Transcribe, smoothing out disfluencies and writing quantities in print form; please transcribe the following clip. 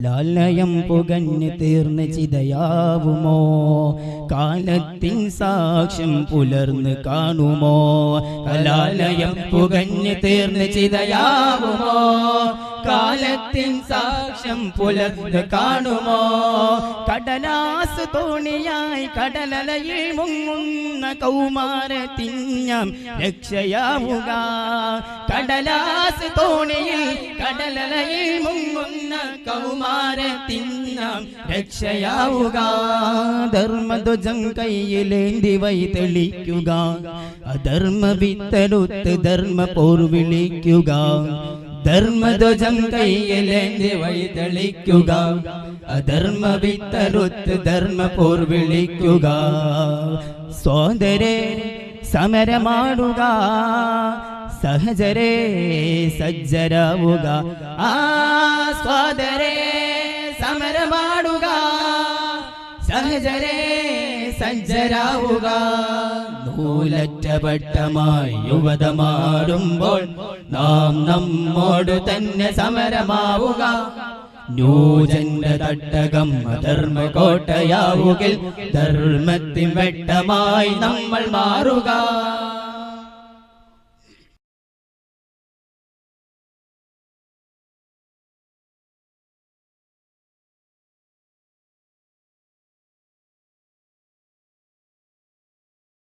ലാലയം പുകഞ്ഞ് തീർന്ന് ചിതയാവുമോ? കാലത്തിൻ സാക്ഷ്യം പുലർന്ന് കാണുമോ? കലാലയം പുകഞ്ഞ് തീർന്ന് ചിതയാവുമോ? കാലത്തിൻ സാക്ഷ്യം പുലർന്ന് കാണുമോ? കടലാസ് തോണിയായി കടലലയിൽ മുങ്ങുന്ന കൗമാരത്തിഞ്ഞം രക്ഷയാവുക. കടലാസ് തോണിയിൽ കടലലയിൽ മുങ്ങുന്ന കൗമാരത്തിഞ്ഞം രക്ഷയാവുക. ധർമ്മധ്വജം കയ്യിലേന്തി വൈ തെളിക്കുക. അധർമ്മ വിത്തലുത്ത് ധർമ്മ പോർ വിളിക്കുക. ധർമ്മധ്വജം കയ്യിലേന്തി വൈ തെളിക്കുക. അധർമ്മ വിത്തലുത്ത് ധർമ്മ പോർ വിളിക്കുക. സോദരേ സമരമാടുക. സഹജരേ സജ്ജരാവുക. സോദരേ സമരമാടുക. സഹജരേ സജ്ജരാവുക. നൂലറ്റവട്ടമായി യുവതമാടുമ്പോൾ നാം നമ്മോട് തന്നെ സമരമാവുക. ന്യൂജന്റെ തട്ടകം അധർമ്മ കോട്ടയാവുകിൽ ധർമ്മത്തിൻ വെട്ടമായി നമ്മൾ മാറുക.